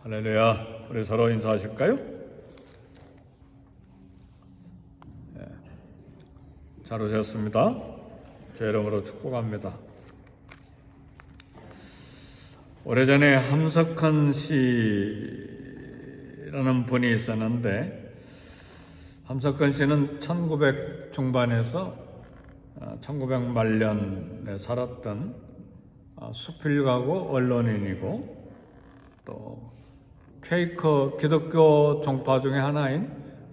할렐루야. 우리 서로 인사하실까요? 네. 잘 오셨습니다. 제 이름으로 축복합니다. 오래전에 함석헌 씨라는 분이 있었는데, 함석헌 씨는 1900 중반에서 1900 말년에 살았던 수필가고 언론인이고, 또 퀘이커 기독교 종파 중에 하나인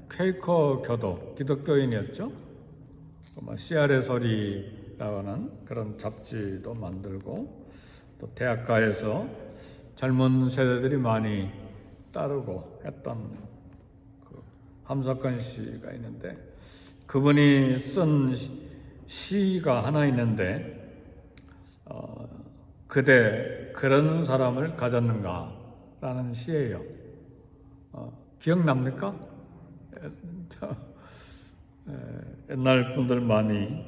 퀘이커 교도 기독교인이었죠. CR의 소리라고 하는 그런 잡지도 만들고, 또 대학가에서 젊은 세대들이 많이 따르고 했던 함석헌 씨가 있는데, 그분이 쓴 시가 하나 있는데, 그대 그런 사람을 가졌는가? 라는 시예요. 기억납니까? 옛날 분들 많이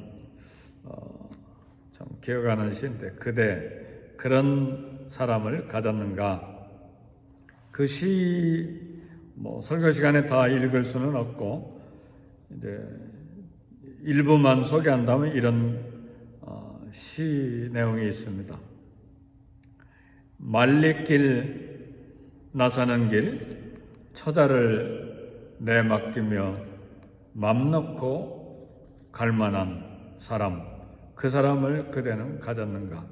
참 기억하는 시인데, 그대 그런 사람을 가졌는가? 그 시 설교 시간에 다 읽을 수는 없고, 이제 일부만 소개한다면 이런 시 내용이 있습니다. 말리길 나서는 길, 처자를 내맡기며 맘 놓고 갈 만한 사람, 그 사람을 그대는 가졌는가?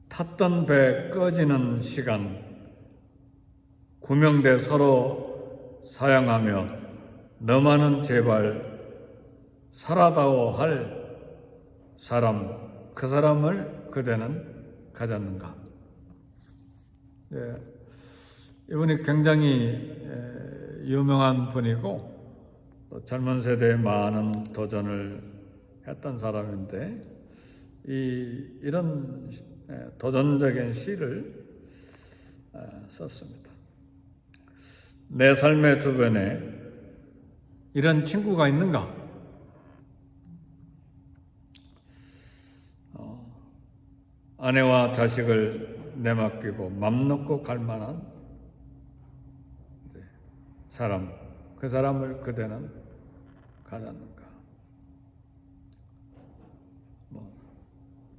탔던 배 꺼지는 시간, 구명대 서로 사양하며 너만은 제발 살아다오 할 사람, 그 사람을 그대는 가졌는가? 예, 이분이 굉장히 유명한 분이고, 또 젊은 세대에 많은 도전을 했던 사람인데, 이런 도전적인 시를 썼습니다. 내 삶의 주변에 이런 친구가 있는가? 아내와 자식을 내맡기고 맘 놓고 갈 만한 사람, 그 사람을 그대는 가졌는가?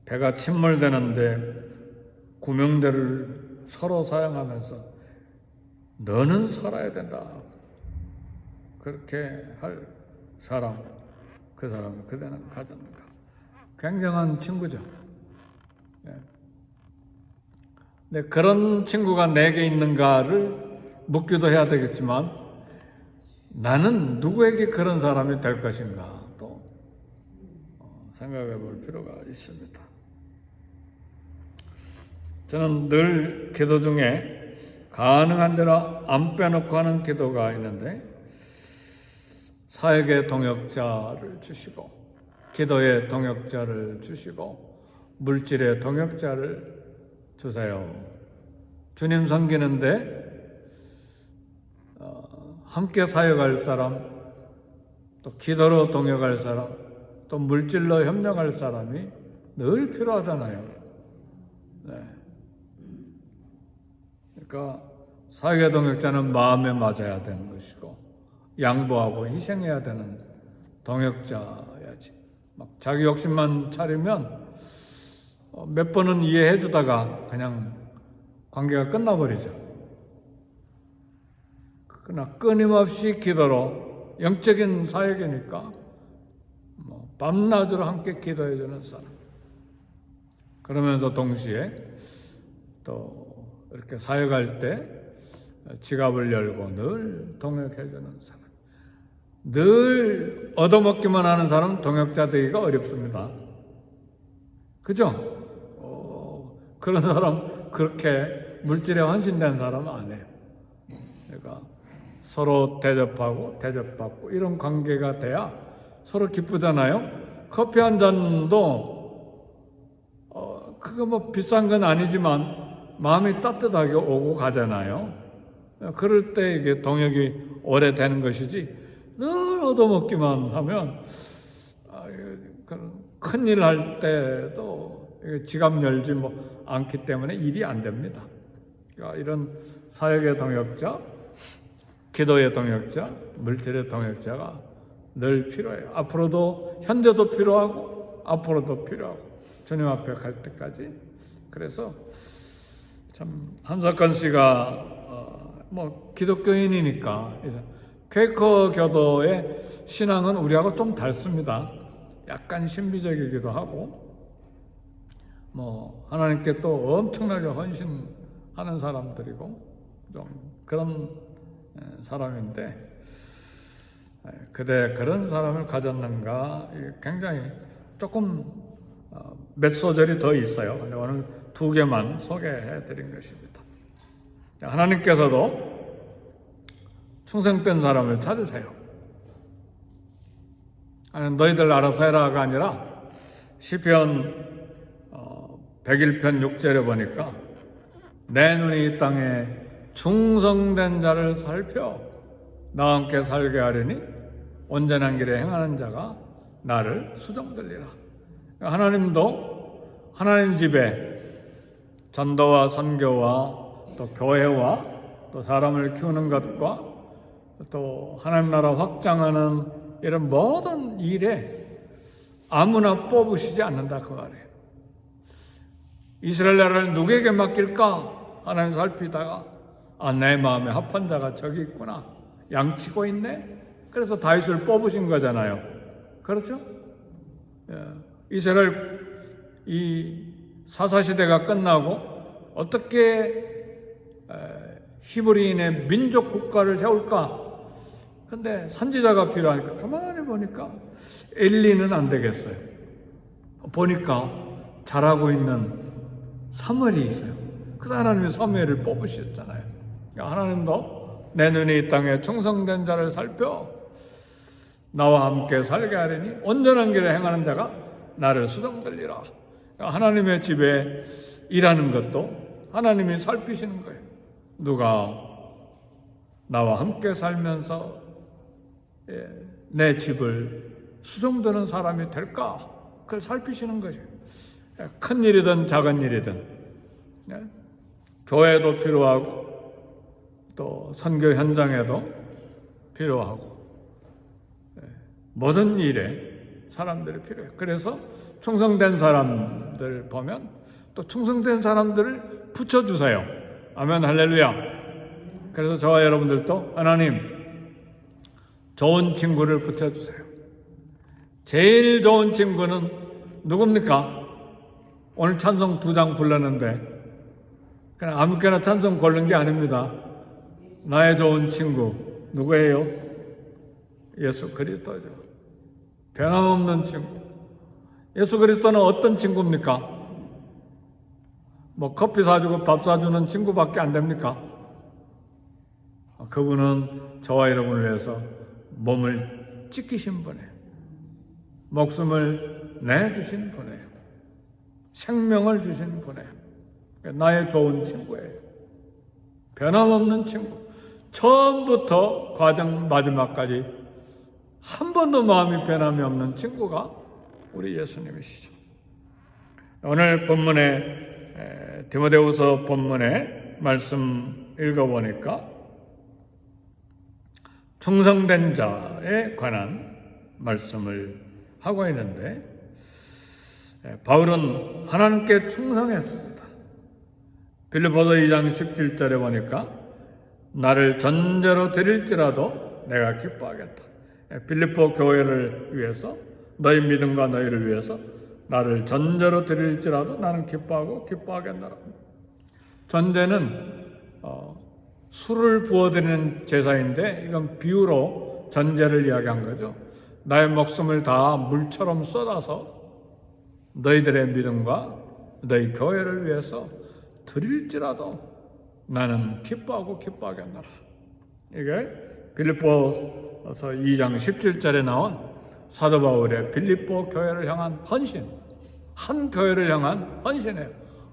배가 침몰되는데 구명대를 서로 사용하면서 너는 살아야 된다, 그렇게 할 사람, 그 사람을 그대는 가졌는가? 굉장한 친구죠. 네, 그런 친구가 내게 있는가를 묻기도 해야 되겠지만, 나는 누구에게 그런 사람이 될 것인가 또 생각해 볼 필요가 있습니다. 저는 늘 기도 중에 가능한 대로 안 빼놓고 하는 기도가 있는데, 사역의 동역자를 주시고, 기도의 동역자를 주시고, 물질의 동역자를 주세요. 주님 섬기는데 함께 사역할 사람, 또 기도로 동역할 사람, 또 물질로 협력할 사람이 늘 필요하잖아요. 네. 그러니까 사역의 동역자는 마음에 맞아야 되는 것이고, 양보하고 희생해야 되는 동역자야지. 막 자기 욕심만 차리면 몇 번은 이해해 주다가 그냥 관계가 끝나버리죠. 그러나 끊임없이 기도로, 영적인 사역이니까 밤낮으로 함께 기도해 주는 사람, 그러면서 동시에 또 이렇게 사역할 때 지갑을 열고 늘 동역해 주는 사람, 늘 얻어먹기만 하는 사람은 동역자 되기가 어렵습니다. 그죠? 그런 사람, 그렇게 물질에 헌신된 사람은 안 해요. 그러니까 서로 대접받고 이런 관계가 돼야 서로 기쁘잖아요. 커피 한 잔도 그거 비싼 건 아니지만 마음이 따뜻하게 오고 가잖아요. 그럴 때 이게 동역이 오래되는 것이지, 늘 얻어먹기만 하면 큰일 할 때도 지갑 열지 않기 때문에 일이 안 됩니다. 이런 사역의 동역자, 기도의 동역자, 물질의 동역자가 늘 필요해요. 앞으로도, 현재도 필요하고 앞으로도 필요하고 주님 앞에 갈 때까지. 그래서 참 한석건 씨가 기독교인이니까 퀘이커 교도의 신앙은 우리하고 좀 닮습니다. 약간 신비적이기도 하고 하나님께 또 엄청나게 헌신하는 사람들이고 좀 그런 사람인데, 그대 그런 사람을 가졌는가 굉장히 조금 몇 소절이 더 있어요. 근데 오늘 2개만 소개해 드린 것입니다. 하나님께서도 충성된 사람을 찾으세요. 아니, 너희들 알아서 해라가 아니라 시편 101편 6절에 보니까 내 눈이 이 땅에 충성된 자를 살펴 나와 함께 살게 하리니 온전한 길에 행하는 자가 나를 수종들리라. 하나님도 하나님 집에 전도와 선교와 또 교회와 또 사람을 키우는 것과 또 하나님 나라 확장하는 이런 모든 일에 아무나 뽑으시지 않는다 그 말이에요. 이스라엘 나라를 누구에게 맡길까 하나님 살피다가 내 마음에 합한 자가 저기 있구나, 양치고 있네. 그래서 다윗을 뽑으신 거잖아요. 그렇죠? 이스라엘 이 사사시대가 끝나고 어떻게 히브리인의 민족 국가를 세울까? 근데 선지자가 필요하니까 가만히 보니까 엘리는 안 되겠어요. 보니까 잘하고 있는 사무엘이 있어요. 그 하나님이 사무엘을 뽑으셨잖아요. 하나님도 내 눈이 이 땅에 충성된 자를 살펴 나와 함께 살게 하리니 온전한 길에 행하는 자가 나를 수종들리라. 하나님의 집에 일하는 것도 하나님이 살피시는 거예요. 누가 나와 함께 살면서 내 집을 수종드는 사람이 될까? 그걸 살피시는 거죠. 큰 일이든 작은 일이든 교회도 필요하고 또 선교 현장에도 필요하고 모든 일에 사람들이 필요해요. 그래서 충성된 사람들 보면 또 충성된 사람들을 붙여주세요. 아멘, 할렐루야. 그래서 저와 여러분들도 하나님 좋은 친구를 붙여주세요. 제일 좋은 친구는 누굽니까? 오늘 찬송 2장 불렀는데 그냥 아무렇게나 찬송 고른 게 아닙니다. 나의 좋은 친구 누구예요? 예수 그리스도죠. 변함없는 친구. 예수 그리스도는 어떤 친구입니까? 커피 사주고 밥 사주는 친구밖에 안 됩니까? 그분은 저와 여러분을 위해서 몸을 찢기신 분이에요. 목숨을 내주신 분이에요. 생명을 주신 분이에요. 나의 좋은 친구예요. 변함없는 친구. 처음부터 과정 마지막까지 한 번도 마음이 변함이 없는 친구가 우리 예수님이시죠. 오늘 본문에 디모데후서 본문에 말씀 읽어보니까 충성된 자에 관한 말씀을 하고 있는데 바울은 하나님께 충성했습니다. 빌립보서 2장 17절에 보니까 나를 전제로 드릴지라도 내가 기뻐하겠다. 빌립보 교회를 위해서 너희 믿음과 너희를 위해서 나를 전제로 드릴지라도 나는 기뻐하고 기뻐하겠노라. 전제는 술을 부어드리는 제사인데 이건 비유로 전제를 이야기한 거죠. 나의 목숨을 다 물처럼 쏟아서 너희들의 믿음과 너희 교회를 위해서 드릴지라도 나는 기뻐하고 기뻐하겠노라. 이게 빌립보서 2장 17절에 나온 사도 바울의 빌립보 교회를 향한 헌신, 한 교회를 향한 헌신이에요.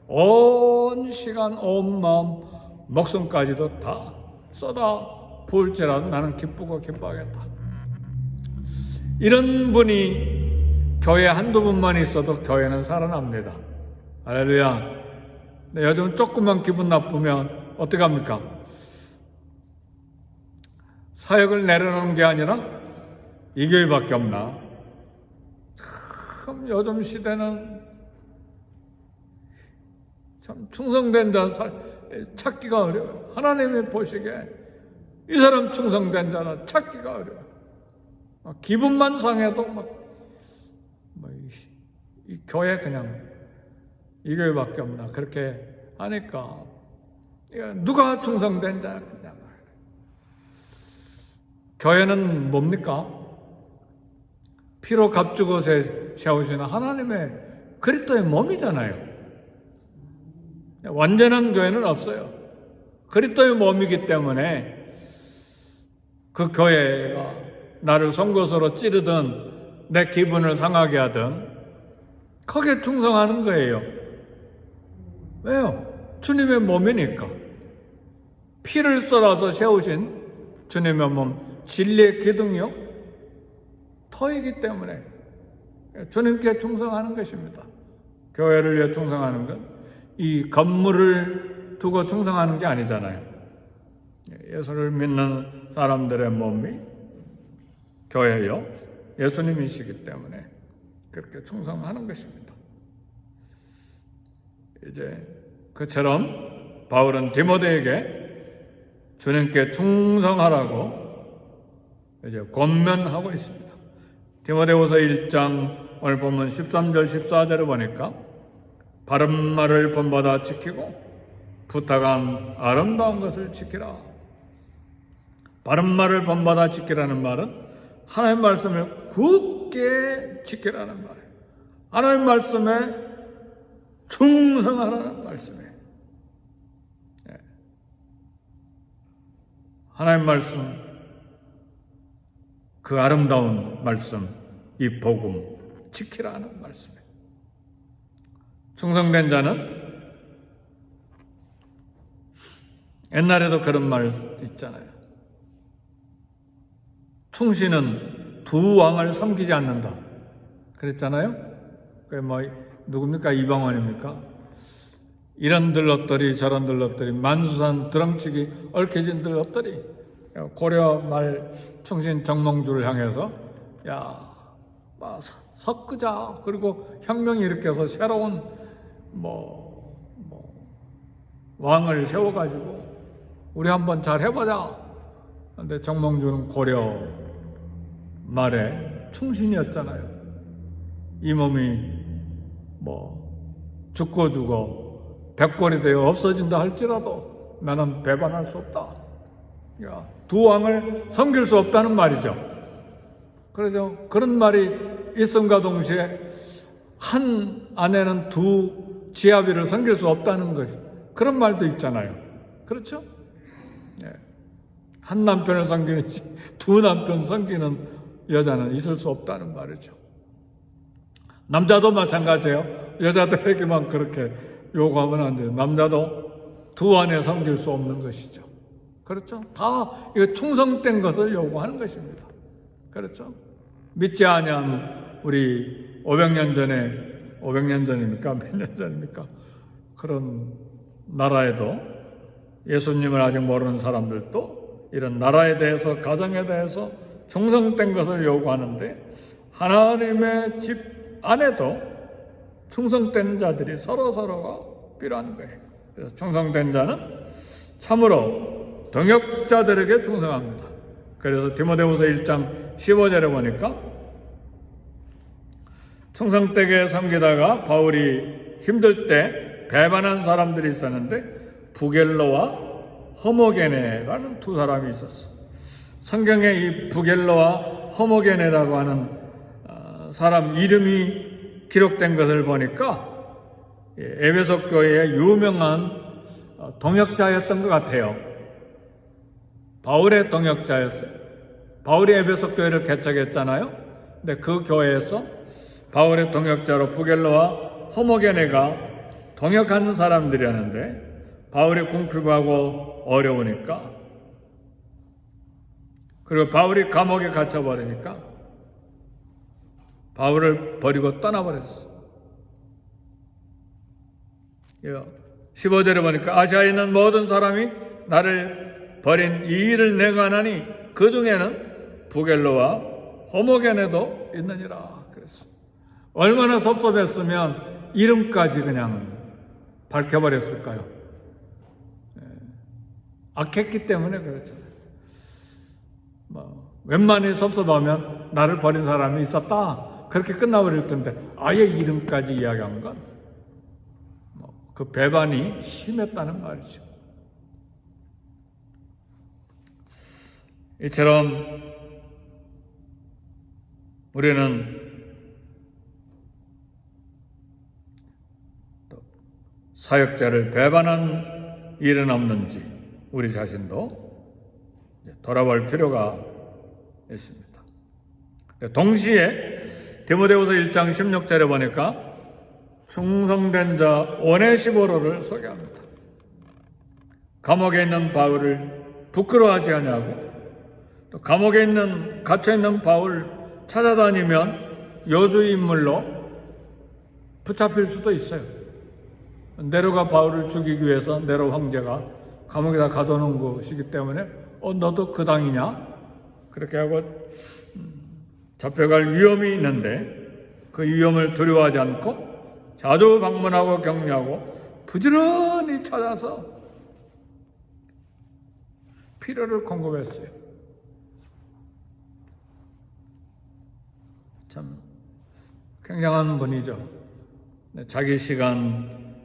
온 시간, 온 마음, 목숨까지도 다 쏟아 부을지라도 나는 기쁘고 기뻐하겠다. 이런 분이 교회 한두 분만 있어도 교회는 살아납니다. 할렐루야. 요즘 조금만 기분 나쁘면 어떻게 합니까? 사역을 내려놓는 게 아니라 이 교회밖에 없나? 참 요즘 시대는 참 충성된 자 찾기가 어려워요. 하나님이 보시기에 이 사람 충성된 자라 찾기가 어려워요. 기분만 상해도 이 교회 그냥 이 교회밖에 없나 그렇게 하니까 누가 충성된 자냐? 교회는 뭡니까? 피로 값주고 세우시는 하나님의 그리스도의 몸이잖아요. 완전한 교회는 없어요. 그리스도의 몸이기 때문에 그 교회가 나를 송곳으로 찌르든 내 기분을 상하게 하든 크게 충성하는 거예요. 왜요? 주님의 몸이니까. 피를 쏟아서 세우신 주님의 몸, 진리의 기둥이요 터이기 때문에 주님께 충성하는 것입니다. 교회를 위해 충성하는 건 이 건물을 두고 충성하는 게 아니잖아요. 예수를 믿는 사람들의 몸이 교회요 예수님이시기 때문에 그렇게 충성하는 것입니다. 이제 그처럼 바울은 디모데에게 주님께 충성하라고 이제 권면하고 있습니다. 디모데후서 1장 오늘 보면 13절 14절을 보니까 바른 말을 본받아 지키고 부탁한 아름다운 것을 지키라. 바른 말을 본받아 지키라는 말은 하나님 말씀을 굳게 지키라는 말이에요. 하나님 말씀에 충성하라는 말씀이에요. 하나님 말씀, 그 아름다운 말씀, 이 복음 지키라는 말씀이에요. 충성된 자는 옛날에도 그런 말 있잖아요. 충신은 두 왕을 섬기지 않는다. 그랬잖아요. 그게 누굽니까? 이방원입니까? 이런 들렀더리 저런 들렀더리 만수산 드렁치기 얽혀진 들렀더리 고려 말 충신 정몽주를 향해서 섞으자. 그리고 혁명이 일으켜서 새로운 왕을 세워가지고 우리 한번 잘 해보자. 근데 정몽주는 고려 말에 충신이었잖아요. 이 몸이 죽고 백골이 되어 없어진다 할지라도 나는 배반할 수 없다. 두 왕을 섬길 수 없다는 말이죠. 그래서 그런 말이 있음과 동시에 한 아내는 두 지아비를 섬길 수 없다는 것, 그런 말도 있잖아요. 그렇죠? 한 남편을 섬기는 두 남편 섬기는 여자는 있을 수 없다는 말이죠. 남자도 마찬가지예요. 여자들에게만 그렇게 요구하면 안 돼요. 남자도 두 아내 섬길 수 없는 것이죠. 그렇죠? 다 이거 충성된 것을 요구하는 것입니다. 그렇죠? 믿지 아니한 우리 500년 전입니까? 몇 년 전입니까? 그런 나라에도 예수님을 아직 모르는 사람들도 이런 나라에 대해서 가정에 대해서 충성된 것을 요구하는데 하나님의 집 안에도 충성된 자들이 서로가 필요한 거예요. 그래서 충성된 자는 참으로 동역자들에게 충성합니다. 그래서 디모데후서 1장 15절에 보니까 충성되게 섬기다가 바울이 힘들 때 배반한 사람들이 있었는데 부겔로와 허모게네라는 두 사람이 있었어. 성경에 이 부겔로와 허모게네라고 하는 사람 이름이 기록된 것을 보니까 에베소 교회의 유명한 동역자였던 것 같아요. 바울의 동역자였어요. 바울이 에베소 교회를 개척했잖아요. 근데 그 교회에서 바울의 동역자로 부겔로와 허모게네가 동역하는 사람들이었는데 바울이 궁핍하고 어려우니까, 그리고 바울이 감옥에 갇혀버리니까 바울을 버리고 떠나버렸어. 15절에 보니까 아시아에 있는 모든 사람이 나를 버린 이 일을 내가 하나니 그 중에는 부겔로와 호모겐에도 있느니라. 그래서 얼마나 섭섭했으면 이름까지 그냥 밝혀버렸을까요? 악했기 때문에 그렇잖아요. 웬만히 섭섭하면 나를 버린 사람이 있었다 그렇게 끝나버릴 텐데 아예 이름까지 이야기한 건 그 배반이 심했다는 말이죠. 이처럼 우리는 사역자를 배반한 일은 없는지 우리 자신도 돌아볼 필요가 있습니다. 동시에 디모데후서 1장 16절에 보니까 충성된 자 오네시보로를 소개합니다. 감옥에 있는 바울을 부끄러워하지 않냐고, 또 감옥에 갇혀 있는 바울 찾아다니면 요주 인물로 붙잡힐 수도 있어요. 네로가 바울을 죽이기 위해서 네로 황제가 감옥에다 가둬놓은 것이기 때문에 너도 그 당이냐? 그렇게 하고 잡혀갈 위험이 있는데 그 위험을 두려워하지 않고 자주 방문하고 격려하고 부지런히 찾아서 필요를 공급했어요. 참 굉장한 분이죠. 자기 시간,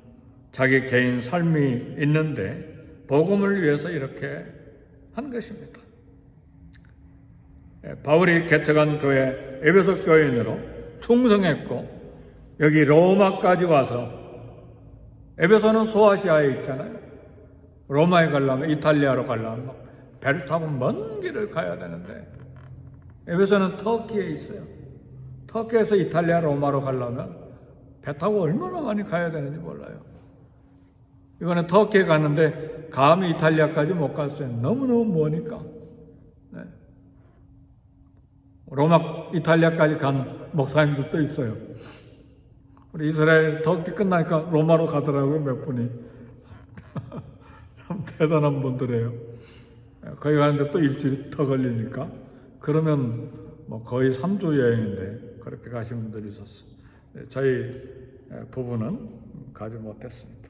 자기 개인 삶이 있는데 복음을 위해서 이렇게 한 것입니다. 바울이 개척한 교회 에베소 교인으로 충성했고 여기 로마까지 와서 에베소는 소아시아에 있잖아요. 로마에 가려면 이탈리아로 가려면 배를 타고 먼 길을 가야 되는데 에베소는 터키에 있어요. 터키에서 이탈리아 로마로 가려면 배 타고 얼마나 많이 가야 되는지 몰라요. 이번에 터키에 갔는데 감히 이탈리아까지 못 갔어요. 너무너무 머니까. 네. 로마, 이탈리아까지 간 목사님들도 있어요. 우리 이스라엘 터키 끝나니까 로마로 가더라고요, 몇 분이. 참 대단한 분들이에요. 거기 가는데 또 일주일이 더 걸리니까. 그러면 거의 3주 여행인데 그렇게 가신 분들이 있었어요. 저희 부부는 가지 못했습니다.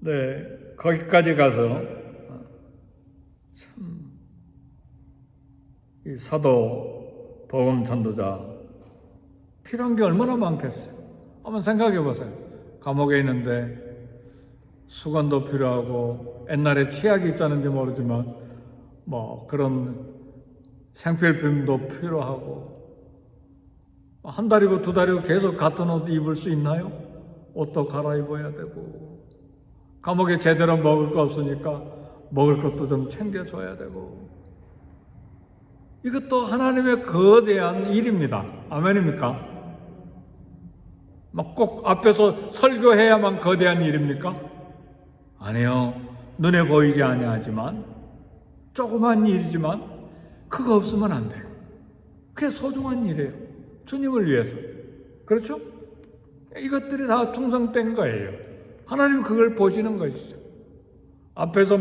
네, 거기까지 가서 참 이 사도 복음 전도자 필요한 게 얼마나 많겠어요. 한번 생각해 보세요. 감옥에 있는데 수건도 필요하고 옛날에 치약이 있었는지 모르지만 그런 생필품도 필요하고 한 달이고 두 달이고 계속 같은 옷 입을 수 있나요? 옷도 갈아입어야 되고 감옥에 제대로 먹을 거 없으니까 먹을 것도 좀 챙겨줘야 되고 이것도 하나님의 거대한 일입니다. 아멘입니까? 꼭 앞에서 설교해야만 거대한 일입니까? 아니요. 눈에 보이지 아니하지만 조그만 일이지만 그거 없으면 안 돼요. 그게 소중한 일이에요. 주님을 위해서. 그렇죠? 이것들이 다 충성된 거예요. 하나님 그걸 보시는 것이죠. 앞에서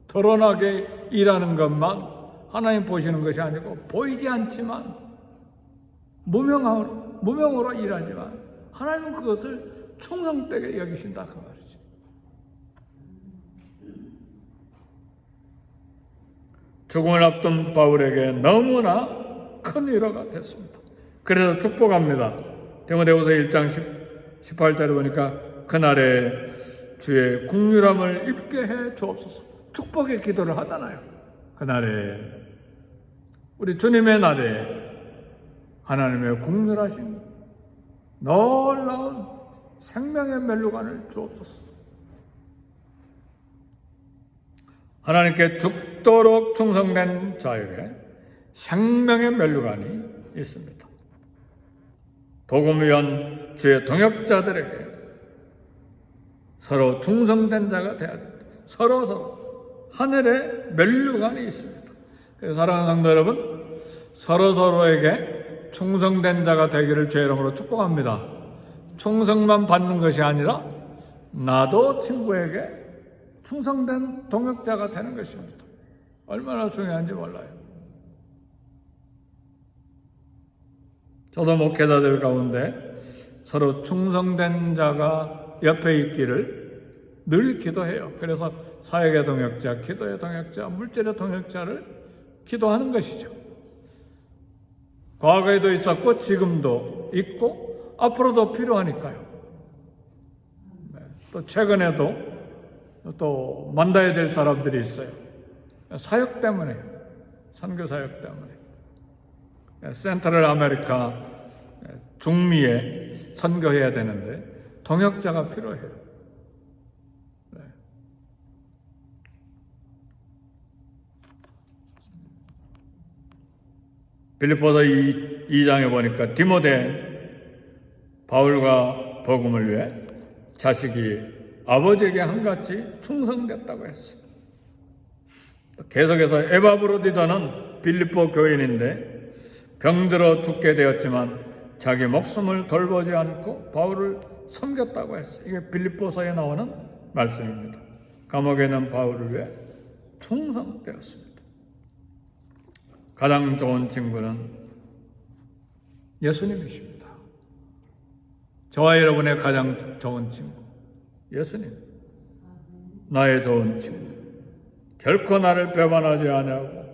드러나게 일하는 것만 하나님 보시는 것이 아니고 보이지 않지만 무명으로 일하지만 하나님은 그것을 충성되게 여기신다 그 말이죠. 죽음을 앞둔 바울에게 너무나 큰 위로가 됐습니다. 그래서 축복합니다. 디모데후서 1장 18절에 보니까 그날에 주의 긍휼함을 입게 해 주옵소서. 축복의 기도를 하잖아요. 그날에 우리 주님의 날에 하나님의 긍휼하신 놀라운 생명의 멸류관을 주옵소서. 하나님께 죽도록 충성된 자에게 생명의 멸류관이 있습니다. 복음 위한 주의 동역자들에게 서로 충성된 자가 되어야 됩니다. 서로 하늘의 멸류관이 있습니다. 그래서 사랑하는 성도 여러분, 서로에게 충성된 자가 되기를 주의 이름으로 축복합니다. 충성만 받는 것이 아니라 나도 친구에게 충성된 동역자가 되는 것입니다. 얼마나 중요한지 몰라요. 저도 목회자들 가운데 서로 충성된 자가 옆에 있기를 늘 기도해요. 그래서 사역의 동역자, 기도의 동역자, 물질의 동역자를 기도하는 것이죠. 과거에도 있었고 지금도 있고 앞으로도 필요하니까요. 또 최근에도 또 만나야 될 사람들이 있어요. 사역 때문에, 선교 사역 때문에. 센트럴 아메리카 중미에 선교해야 되는데 동역자가 필요해요. 빌립보서 2장에 보니까 디모데 바울과 복음을 위해 자식이 아버지에게 한같이 충성됐다고 했어요. 계속해서 에바브로디다는 빌립보 교인인데 병들어 죽게 되었지만 자기 목숨을 돌보지 않고 바울을 섬겼다고 했어요. 이게 빌립보서에 나오는 말씀입니다. 감옥에 있는 바울을 위해 충성되었습니다. 가장 좋은 친구는 예수님이십니다. 저와 여러분의 가장 좋은 친구, 예수님. 나의 좋은 친구. 결코 나를 배반하지 아니하고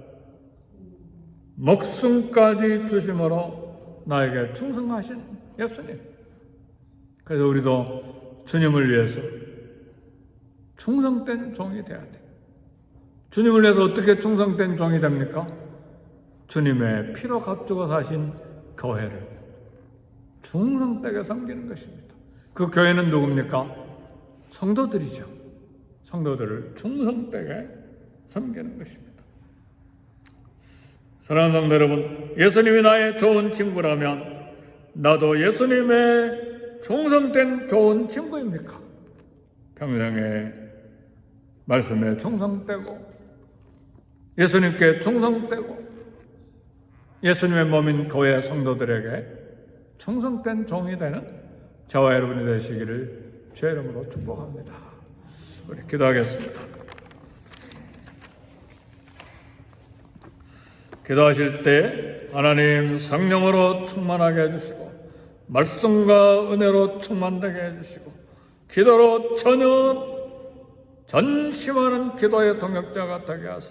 목숨까지 주심으로 나에게 충성하신 예수님. 그래서 우리도 주님을 위해서 충성된 종이 되어야 돼요. 주님을 위해서 어떻게 충성된 종이 됩니까? 주님의 피로 값주고 사신 교회를 충성되게 섬기는 것입니다. 그 교회는 누굽니까? 성도들이죠. 성도들을 충성되게 섬기는 것입니다. 사랑하는 성도 여러분, 예수님이 나의 좋은 친구라면 나도 예수님의 충성된 좋은 친구입니까? 평생에 말씀에 충성되고 예수님께 충성되고 예수님의 몸인 교회 성도들에게 충성된 종이 되는 저와 여러분이 되시기를 주의 이름으로 축복합니다. 우리 기도하겠습니다. 기도하실 때 하나님 성령으로 충만하게 해주시고 말씀과 은혜로 충만되게 해주시고 기도로 전심하는 기도의 동역자가 되게 하사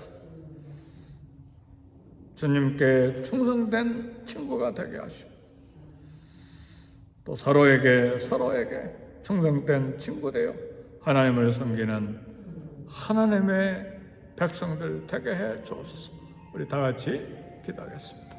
주님께 충성된 친구가 되게 하시고 또 서로에게 충성된 친구 되어 하나님을 섬기는 하나님의 백성들 되게 해 주옵소서. 우리 다 같이 기도하겠습니다.